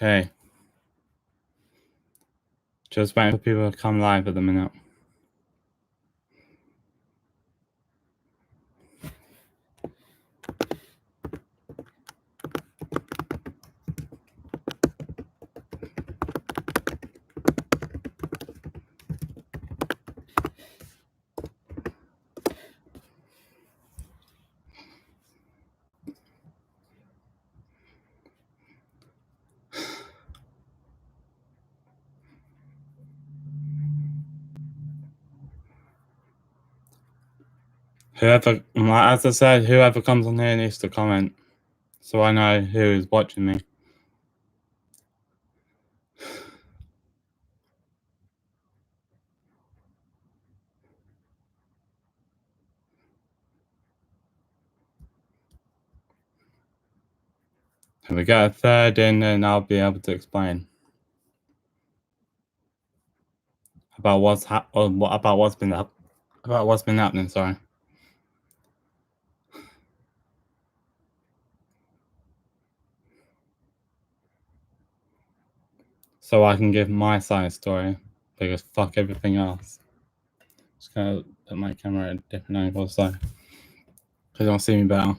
Okay. Just waiting for people to come live at the minute. Whoever, as I said, whoever comes on here needs to comment so I know who is watching me. If we get a third in, then I'll be able to explain about what's been happening. Sorry. So I can give my side of the story because fuck everything else. Just gonna put my camera at a different angle so they don't see me better.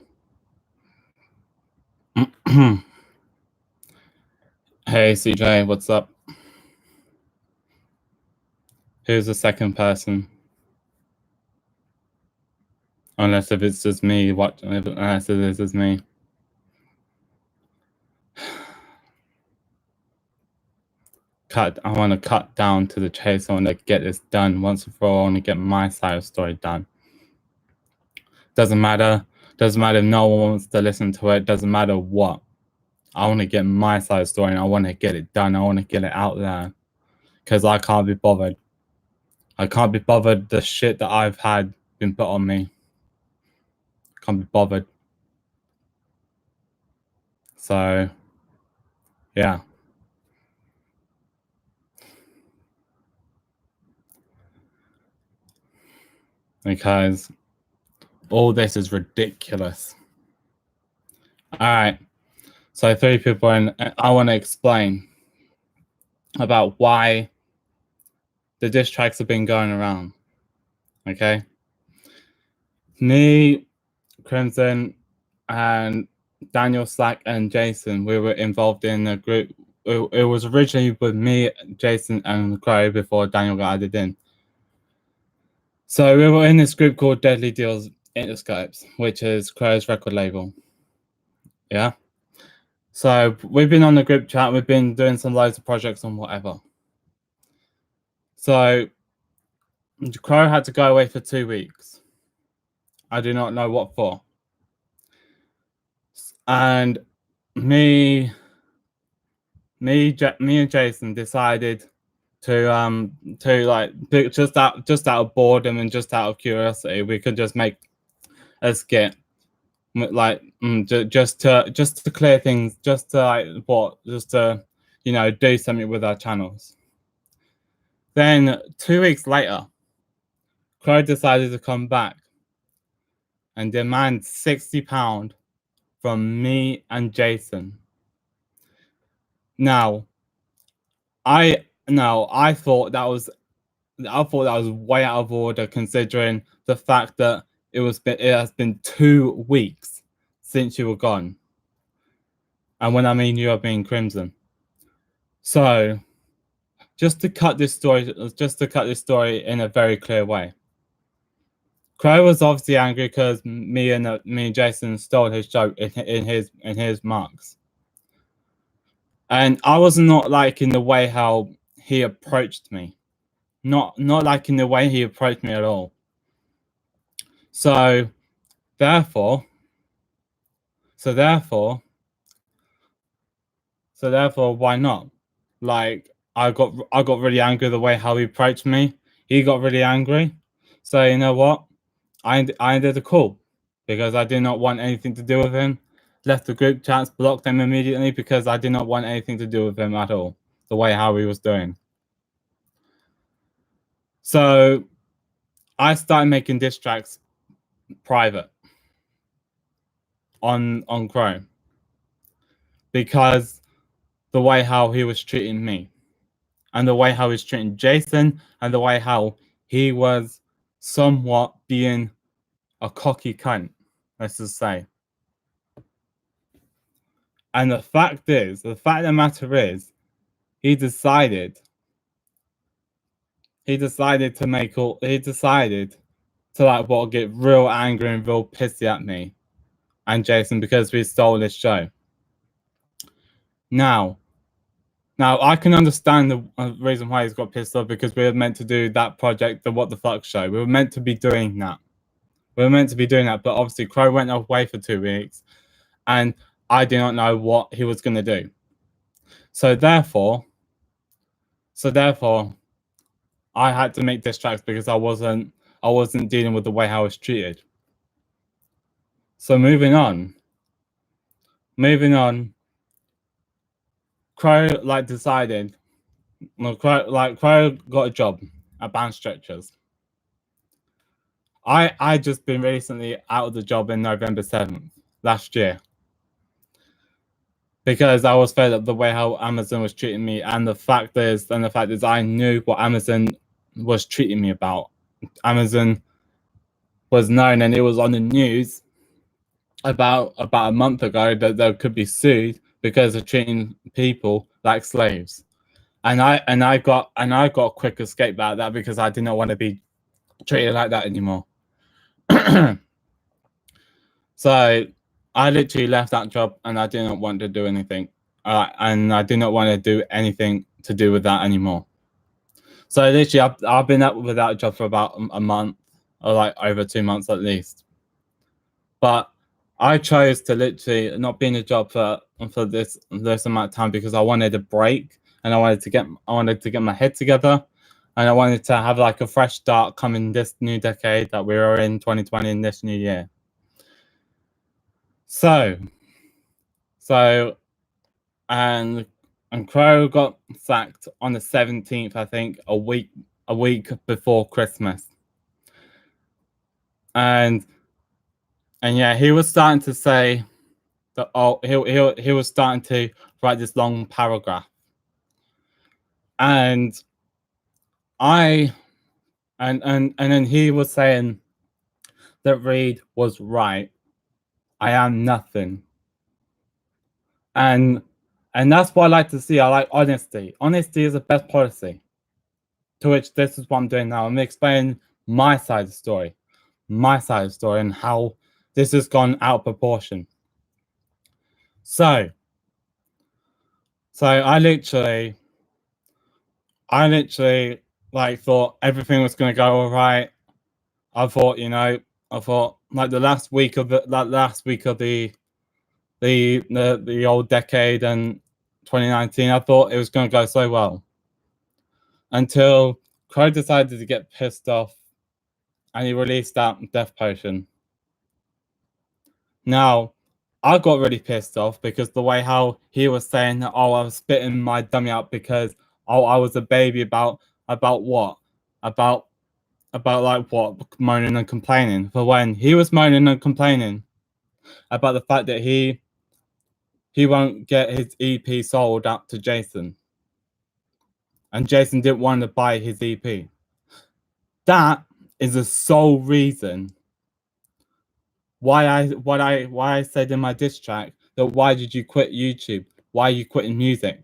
Hey CJ, what's up? Who's the second person? Unless if it's just me watching, unless it is just me. I want to cut down to the chase. I want to get this done once and for all. I want to get my side of the story done. Doesn't matter if no one wants to listen to it. Doesn't matter what. I want to get my side of the story and I want to get it done. I want to get it out there because I can't be bothered. I can't be bothered the shit that I've had been put on me. Can't be bothered. So, yeah. Because all this is ridiculous. All right. So 3 people, and I want to explain about why the diss tracks have been going around. Okay. Me, Crimson, and Daniel Slack and Jason, we were involved in a group. It was originally with me, Jason, and Crow before Daniel got added in. So we were in this group called Deadly Deals Interscopes, which is Crow's record label. Yeah. So we've been on the group chat. We've been doing some loads of projects and whatever. So Crow had to go away for 2 weeks. I do not know what for. And me and Jason decided to like just out of boredom and just out of curiosity, we could just make a skit, like just to clear things, just to do something with our channels. Then 2 weeks later, Crow decided to come back and demand £60 from me and Jason. Now, I thought that was way out of order, considering the fact that it has been 2 weeks since you were gone. And when I mean you, I mean Crimson. So, just to cut this story in a very clear way. Crow was obviously angry because me and Jason stole his joke in his marks. And I was not liking the way how he approached me. Not liking the way he approached me at all. So therefore, why not? Like, I got really angry the way how he approached me. He got really angry. So you know what? I ended the call because I did not want anything to do with him. Left the group chats, blocked him immediately because I did not want anything to do with him at all. The way how he was doing. So I started making diss tracks private on Chrome because the way how he was treating me, and the way how he was treating Jason, and the way how he was somewhat being a cocky cunt, let's just say. And the fact of the matter is, he decided to like what get real angry and real pissy at me and Jason because we stole this show. Now I can understand the reason why he's got pissed off, because we were meant to do that project, the What the Fuck show. We were meant to be doing that. But obviously Crow went away for 2 weeks, and I did not know what he was going to do. So therefore, I had to make diss tracks because I wasn't dealing with the way I was treated. So moving on. Crow decided. Crow got a job at Band Stretchers. I just been recently out of the job in November 7th last year, because I was fed up the way how Amazon was treating me, and the fact is I knew what Amazon was treating me about. Amazon was known, and it was on the news about a month ago, that they could be sued because of treating people like slaves. And I got a quick escape out of that because I did not want to be treated like that anymore. So I literally left that job, and I did not want to do anything. And I did not want to do anything to do with that anymore. So literally, I've been up without a job for about a month, or like over 2 months at least. But I chose to literally not be in a job for this amount of time because I wanted a break, and I wanted to get my head together, and I wanted to have like a fresh start coming this new decade that we are in, 2020, in this new year. So and Crow got sacked on the 17th, I think, a week before Christmas. And yeah, he was starting to say that he was starting to write this long paragraph. And then he was saying that Reed was right. I am nothing. And that's what I like to see. I like honesty. Honesty is the best policy. To which this is what I'm doing now. I'm explaining my side of the story. And how this has gone out of proportion. So I literally thought everything was going to go all right. I thought like the last week of the old decade and 2019, I thought it was going to go so well, until Crow decided to get pissed off, and he released that Death Potion. Now, I got really pissed off because the way how he was saying that, I was spitting my dummy out because I was a baby about what? About like what? Moaning and complaining. For when he was moaning and complaining about the fact that he won't get his EP sold out to Jason, and Jason didn't want to buy his EP. That is the sole reason why I said in my diss track that, why did you quit YouTube? Why are you quitting music?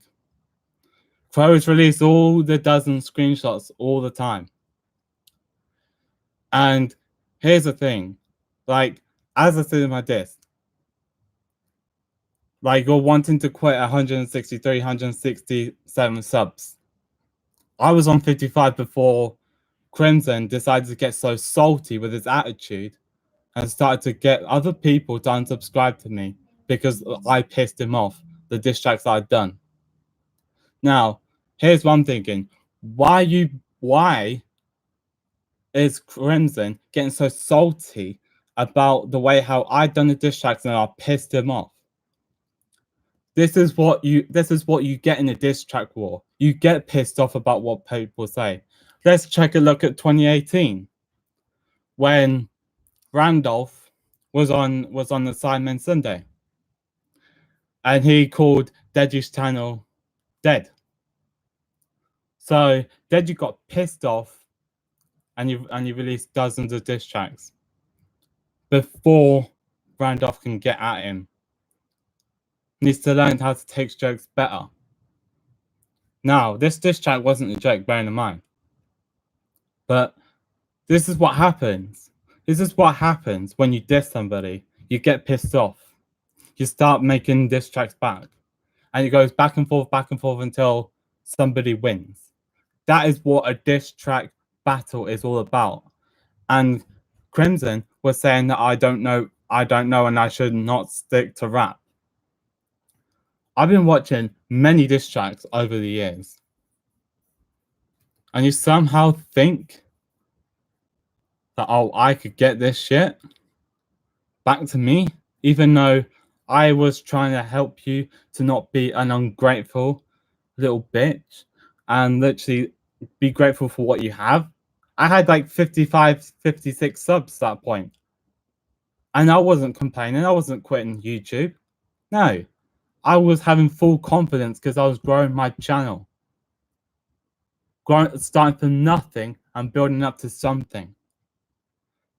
Crow's release all the dozen screenshots all the time. And here's the thing, like, as I said in my diss, like, you're wanting to quit 163, 167 subs. I was on 55 before Crimson decided to get so salty with his attitude and started to get other people to unsubscribe to me because I pissed him off, the diss tracks I'd done. Now, here's what I'm thinking. Why is Crimson getting so salty about the way how I'd done the diss tracks and I pissed him off? This is what you get in a diss track war. You get pissed off about what people say. Let's take a look at 2018, when Randolph was on the Sidemen Sunday, and he called Deji's channel dead. So then you got pissed off and you released dozens of diss tracks before Randolph can get at him. He needs to learn how to take jokes better. Now, this diss track wasn't a joke, bearing in mind. But this is what happens. This is what happens when you diss somebody. You get pissed off. You start making diss tracks back. And it goes back and forth until somebody wins. That is what a diss track battle is all about. And Crimson was saying that I don't know, and I should not stick to rap. I've been watching many diss tracks over the years. And you somehow think that, oh, I could get this shit back to me, even though I was trying to help you to not be an ungrateful little bitch and literally be grateful for what you have. I had like 55, 56 subs at that point. And I wasn't complaining. I wasn't quitting YouTube. No, I was having full confidence because I was growing my channel. Starting from nothing and building up to something.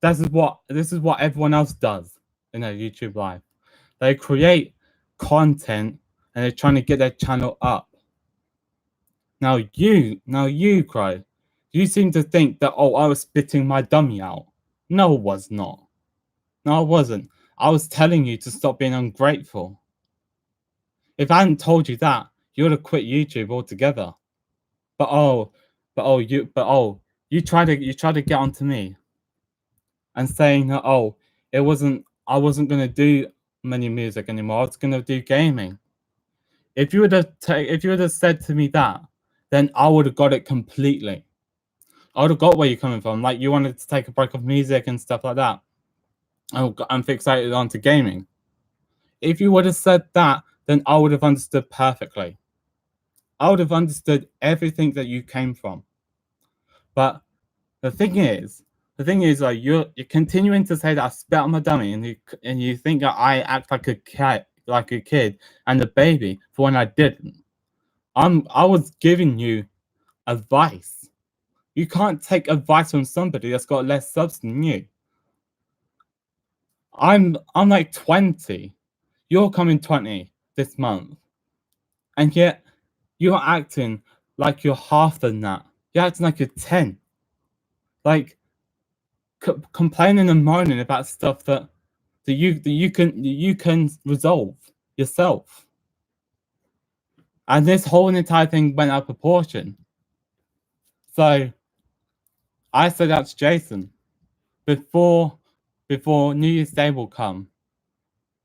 This is what everyone else does in their YouTube life. They create content and they're trying to get their channel up. Now you, Crow, you seem to think that, oh, I was spitting my dummy out. No, it was not. No, it wasn't. I was telling you to stop being ungrateful. If I hadn't told you that, you would have quit YouTube altogether. You try to get onto me and saying that, oh, I wasn't gonna do many music anymore. I was gonna do gaming. If you would have said to me that, then I would have got it completely. I would have got where you're coming from. Like, you wanted to take a break of music and stuff like that. I'm fixated onto gaming. If you would have said that, then I would have understood perfectly. I would have understood everything that you came from. But the thing is, like, you're continuing to say that I spit on my dummy, and you think that I act like a kid and a baby for when I didn't. I was giving you advice. You can't take advice from somebody that's got less substance than you. I'm like 20. You're coming 20 this month. And yet you're acting like you're half than that. You're acting like you're 10. Like complaining and moaning about stuff that you can resolve yourself. And this whole entire thing went out of proportion. So I said out to Jason before New Year's Day will come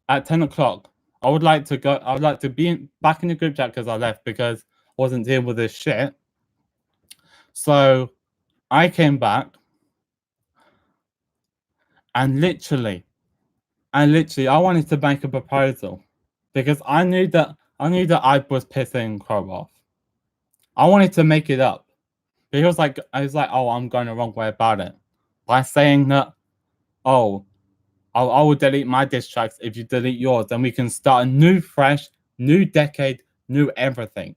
at 10 o'clock. I would like to be back in the group chat because I left because I wasn't dealing with this shit. So I came back and literally I wanted to make a proposal because I knew that I was pissing Crow off. I wanted to make it up. Because I was like, oh, I'm going the wrong way about it. By saying that, oh, I will delete my diss tracks if you delete yours, then we can start a new, fresh, new decade, new everything.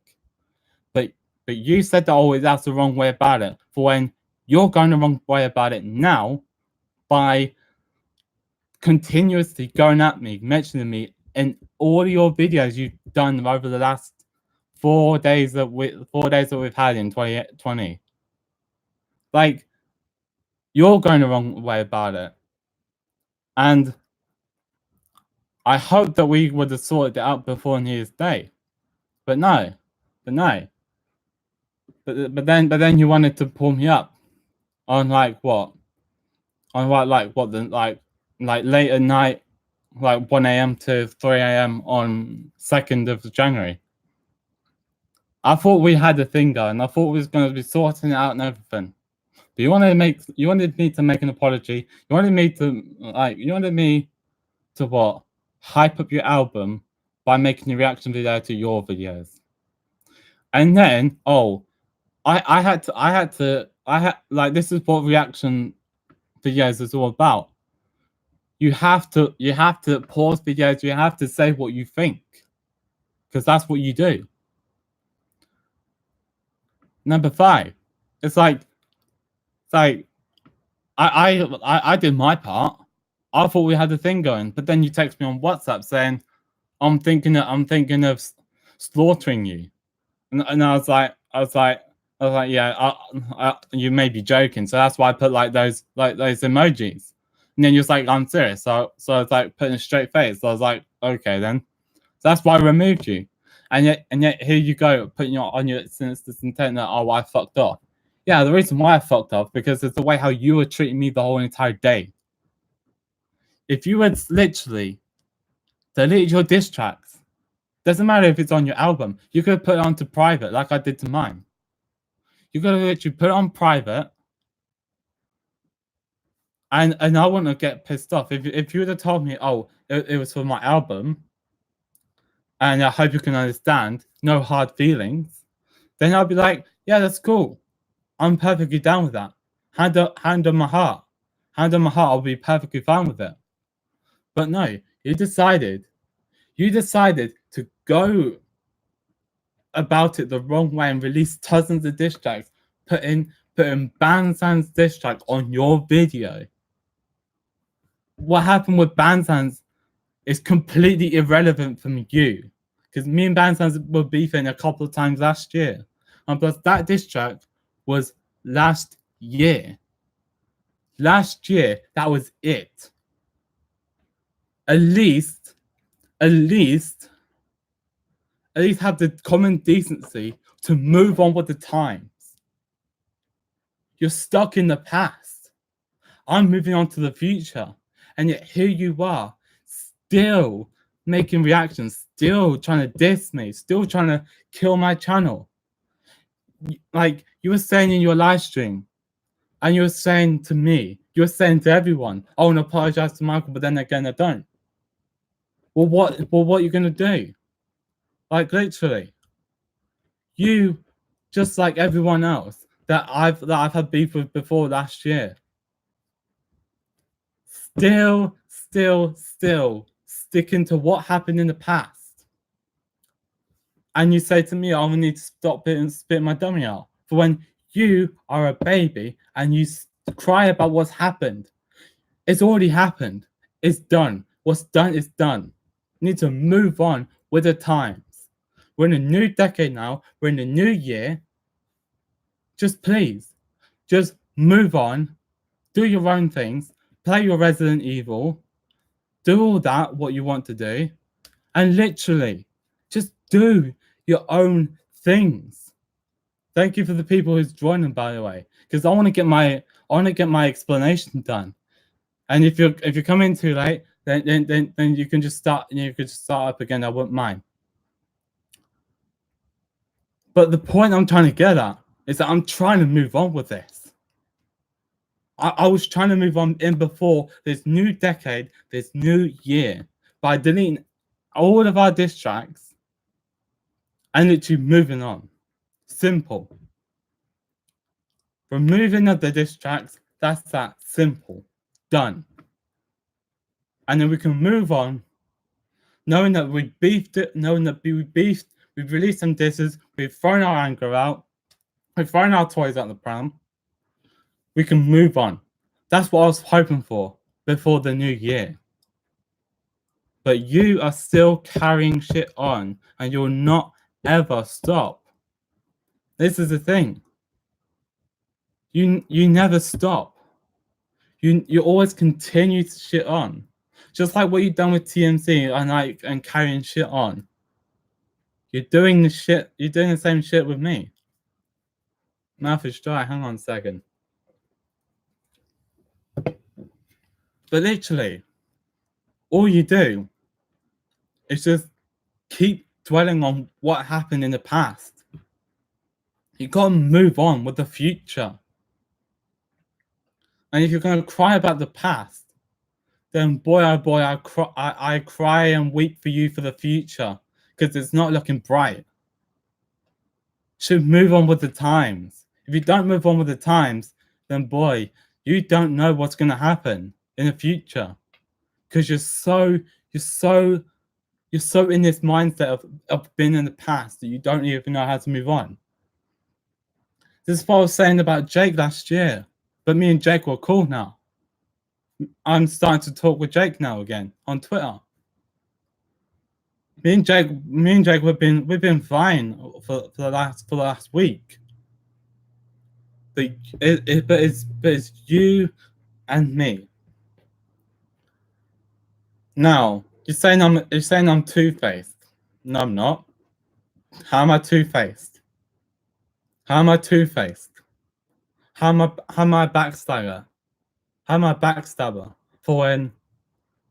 But you said that, oh, that's the wrong way about it. For when you're going the wrong way about it now by continuously going at me, mentioning me in all your videos you've done over the last 4 days that we've had in 2020. Like, you're going the wrong way about it. And I hope that we would have sorted it out before New Year's Day. But no. But then you wanted to pull me up on like what? On what, like late at night, like 1 a.m. to 3 a.m. on 2nd of January. I thought we had a thing going. I thought we was going to be sorting it out and everything. But you wanted me to make an apology. You wanted me to what? Hype up your album by making a reaction video to your videos. And then, I had this is what reaction videos is all about. You have to pause videos. You have to say what you think, because that's what you do. Number 5, it's like I did my part. I thought we had a thing going, but then you text me on WhatsApp saying I'm thinking of slaughtering you, and I was like, yeah, you may be joking, so that's why I put like those emojis, and then you're like, I'm serious, so I was like putting a straight face. So I was like, okay then, so that's why I removed you, and yet here you go putting your sinister intent that, oh, I fucked off. Yeah, the reason why I fucked off because it's the way how you were treating me the whole entire day. If you had literally deleted your diss tracks, doesn't matter if it's on your album, you could put it onto private like I did to mine. You could literally put it on private, and I wouldn't get pissed off if you would have told me, oh, it was for my album, and I hope you can understand, no hard feelings. Then I'd be like, yeah, that's cool. I'm perfectly down with that. Hand on my heart. Hand on my heart, I'll be perfectly fine with it. But no, you decided to go about it the wrong way and release dozens of diss tracks, putting Banzan's diss track on your video. What happened with Banzan's is completely irrelevant from you, because me and Banzan's were beefing a couple of times last year, and plus that diss track was last year. Last year, that was it. At least have the common decency to move on with the times. You're stuck in the past. I'm moving on to the future. And yet here you are, still making reactions, still trying to diss me, still trying to kill my channel. Like you were saying in your live stream, and you were saying to me, you were saying to everyone, I want to apologize to Michael, but then again I don't. Well, what are you gonna do? Like literally, you, just like everyone else that I've had beef with before last year, still sticking to what happened in the past. And you say to me, I will need to stop it and spit my dummy out. For when you are a baby and you cry about what's happened, it's already happened. It's done. What's done is done. You need to move on with the times. We're in a new decade now. We're in a new year. Just please, just move on. Do your own things. Play your Resident Evil. Do all that, what you want to do. And literally, just do your own things. Thank you for the people who's joining, by the way, because I want to get my explanation done. And if you're coming too late, then you can just start. You could just start up again. I wouldn't mind. But the point I'm trying to get at is that I'm trying to move on with this. I was trying to move on in before this new decade, this new year, by deleting all of our diss tracks and literally moving on. Simple. Removing of the diss tracks, that's that. Simple. Done. And then we can move on, knowing that we beefed it, we've released some disses, we've thrown our anger out, we've thrown our toys out the pram. We can move on. That's what I was hoping for before the new year. But you are still carrying shit on, and you'll not ever stop. This is the thing. You never stop. You always continue to shit on. Just like what you've done with TMZ and carrying shit on. You're doing the same shit with me. Mouth is dry, hang on a second. But literally, all you do is just keep dwelling on what happened in the past. You gotta move on with the future. And if you're gonna cry about the past, then boy oh boy, I cry and weep for you for the future, because it's not looking bright. Should move on with the times. If you don't move on with the times, then boy, you don't know what's gonna happen in the future, because you're so in this mindset of being in the past that you don't even know how to move on. This is what I was saying about Jake last year. But me and Jake were cool now. I'm starting to talk with Jake now again on Twitter. Me and Jake, we've been fine for the last week. But it's you and me. Now you're saying I'm two-faced. No, I'm not. How am I two-faced? How am I two-faced? How am I a backstabber? How am I a backstabber? For when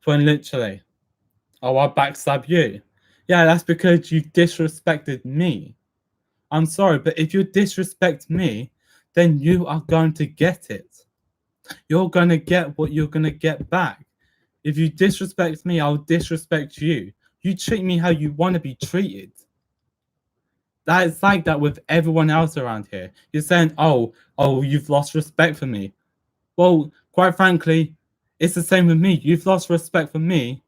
literally, oh, I backstab you. Yeah, that's because you disrespected me. I'm sorry, but if you disrespect me, then you are going to get it. You're going to get what you're going to get back. If you disrespect me, I'll disrespect you. You treat me how you want to be treated. That is like that with everyone else around here. You're saying, oh, you've lost respect for me. Well, quite frankly, it's the same with me. You've lost respect for me.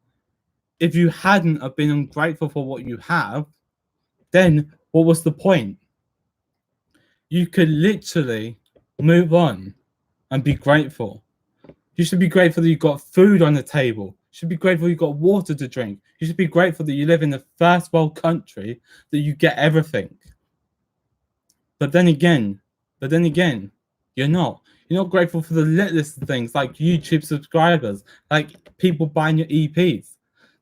If you hadn't have been ungrateful for what you have, then what was the point? You could literally move on and be grateful. You should be grateful that you got food on the table. You should be grateful you got water to drink. You should be grateful that you live in a first world country, that you get everything. But then again, you're not. You're not grateful for the littlest things like YouTube subscribers, like people buying your EPs.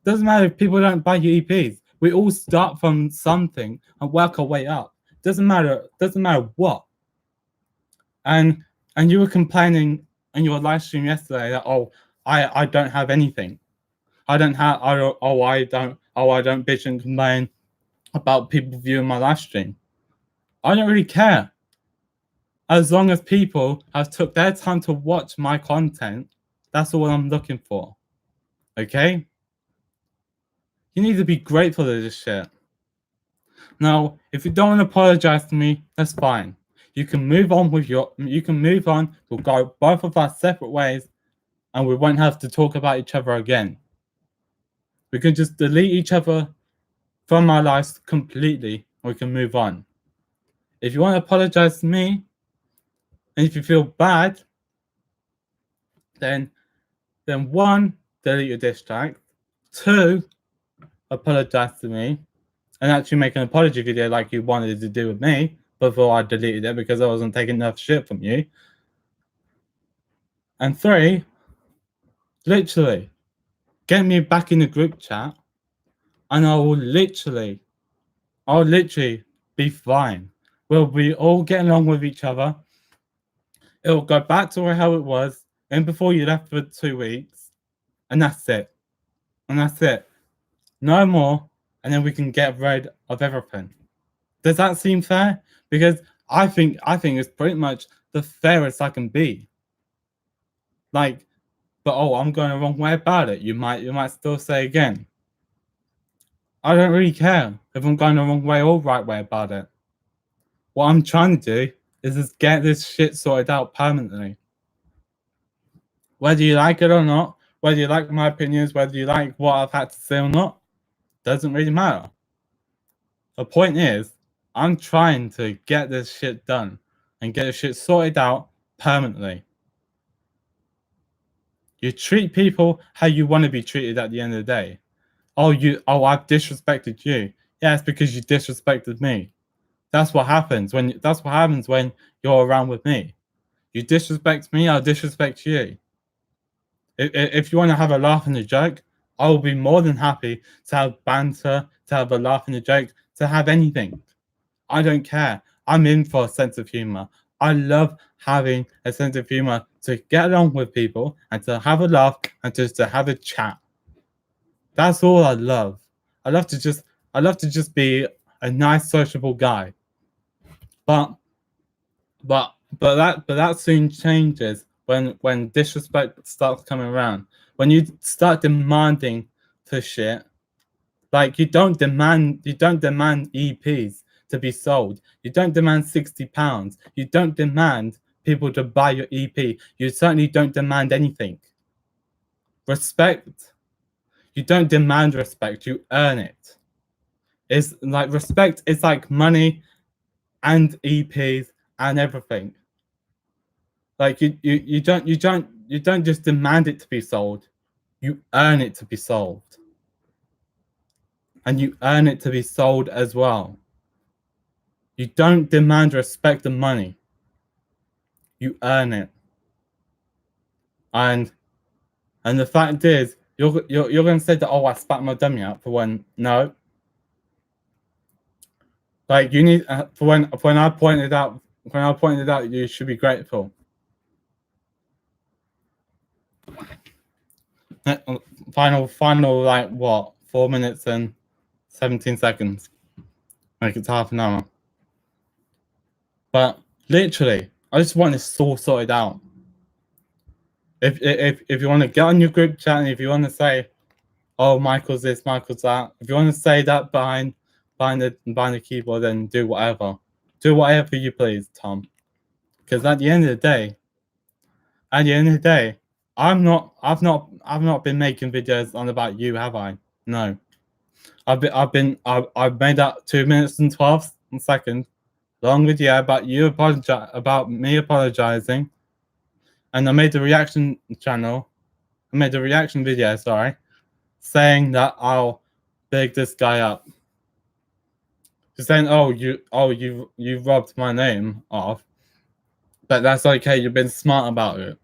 Doesn't matter if people don't buy your EPs. We all start from something and work our way up. Doesn't matter what. And you were complaining in your live stream yesterday that I don't have anything. I don't bitch and complain about people viewing my live stream. I don't really care. As long as people have took their time to watch my content, that's all I'm looking for. Okay? You need to be grateful for this shit. Now, if you don't want to apologize to me, that's fine. You can move on. We'll go both of our separate ways, and we won't have to talk about each other again. We can just delete each other from our lives completely, or we can move on. If you want to apologize to me, and if you feel bad, then one, delete your diss track. Two, apologize to me, and actually make an apology video like you wanted to do with me before I deleted it because I wasn't taking enough shit from you. And three, literally, get me back in the group chat, and I'll literally be fine. We'll be all getting along with each other. It'll go back to how it was, and before you left for 2 weeks, and that's it. No more, and then we can get rid of everything. Does that seem fair? Because I think it's pretty much the fairest I can be. Like, but I'm going the wrong way about it. You might still say again. I don't really care if I'm going the wrong way or right way about it. What I'm trying to do is just get this shit sorted out permanently. Whether you like it or not, whether you like my opinions, whether you like what I've had to say or not, doesn't really matter. The point is, I'm trying to get this shit done and get this shit sorted out permanently. You treat people how you want to be treated at the end of the day. I've disrespected you. Yeah, it's because you disrespected me. That's what happens when you're around with me. You disrespect me, I'll disrespect you. If you want to have a laugh and a joke, I will be more than happy to have banter, to have a laugh and a joke, to have anything. I don't care. I'm in for a sense of humor. I love having a sense of humor to get along with people and to have a laugh and just to have a chat. That's all I love. I love to just be a nice, sociable guy. But that soon changes when disrespect starts coming around. When you start demanding for shit, like you don't demand EPs to be sold. You don't demand £60. You don't demand people to buy your EP. You certainly don't demand anything. Respect. You don't demand respect, you earn it. It's like respect is like money and EPs and everything. Like you don't just demand it to be sold, you earn it to be sold. And you earn it to be sold as well. You don't demand respect and money. You earn it. And the fact is, you're going to say that, oh, I spat my dummy out for when. No. Like, you need, for when I pointed out, you should be grateful. Final, like, what? 4 minutes and 17 seconds. Like, it's half an hour. But literally, I just want this all sorted out. If you want to get on your group chat and if you want to say, oh, Michael's this, Michael's that, if you want to say that behind the keyboard, then do whatever. Do whatever you please, Tom. Because at the end of the day, I've not been making videos on about you, have I? No. I've made that 2 minutes and 12 seconds long video about me apologizing. And I made the reaction video, sorry, saying that I'll big this guy up. Just saying, you robbed my name off. But that's okay, you've been smart about it.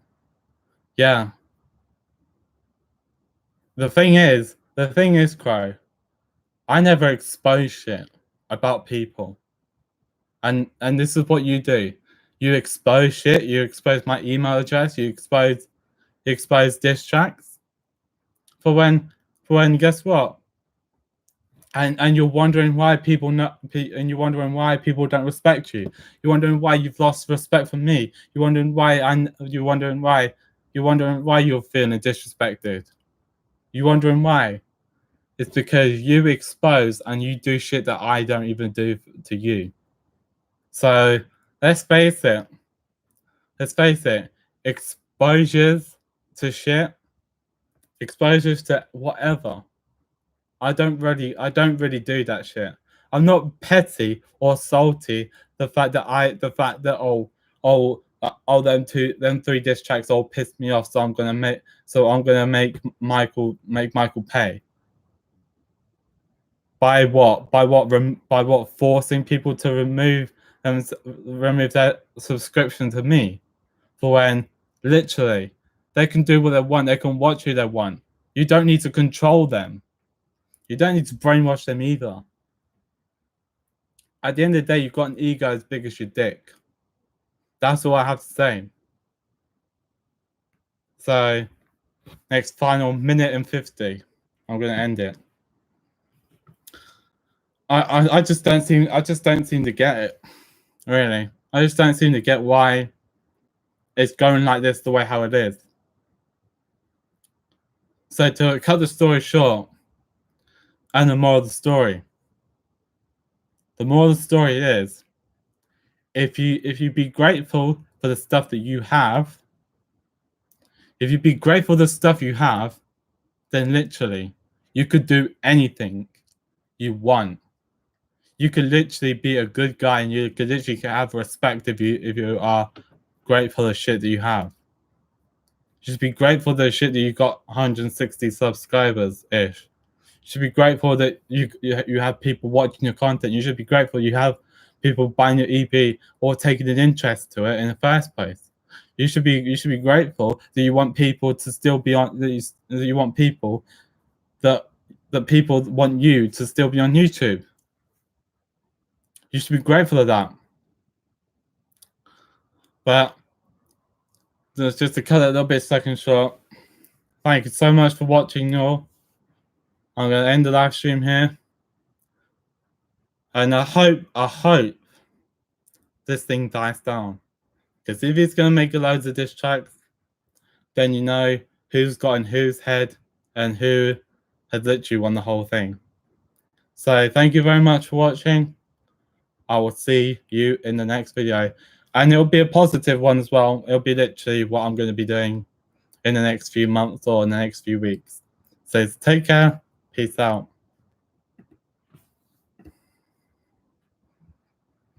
Yeah. The thing is, Crow, I never expose shit about people. And this is what you do. You expose shit, you expose my email address, you expose diss tracks. For when guess what? And you're wondering why people don't respect you. You're wondering why you've lost respect for me. You're wondering why you're feeling disrespected. You're wondering why. It's because you expose and you do shit that I don't even do to you. So let's face it. Exposures to shit, exposures to whatever. I don't really do that shit. I'm not petty or salty. The fact that them three diss tracks all pissed me off, so I'm gonna make Michael pay. By what? Forcing people to remove their subscription to me, for when literally they can do what they want. They can watch who they want. You don't need to control them. You don't need to brainwash them either. At the end of the day, you've got an ego as big as your dick. That's all I have to say. So, next final minute and 50. I'm gonna end it. I just don't seem to get it. Really. I just don't seem to get why it's going like this the way how it is. So to cut the story short, and the moral of the story. The moral of the story is, if you be grateful for the stuff that you have, then literally you could do anything you want. You could literally be a good guy, and you could literally have respect if you are grateful for the shit that you have. You should be grateful for the shit that you got 160 subscribers ish. You should be grateful that you have people watching your content. You should be grateful you have people buying your EP or taking an interest to it in the first place. You should be grateful that you want people to still be on. That you want people that people want you to still be on YouTube. You should be grateful of that. But just to cut it a little bit second short, thank you so much for watching, y'all. I'm going to end the live stream here. And I hope this thing dies down. Because if he's going to make loads of diss tracks, then you know who's got in whose head and who has literally won the whole thing. So thank you very much for watching. I will see you in the next video. And it'll be a positive one as well. It'll be literally what I'm going to be doing in the next few months or in the next few weeks. So take care. Peace out.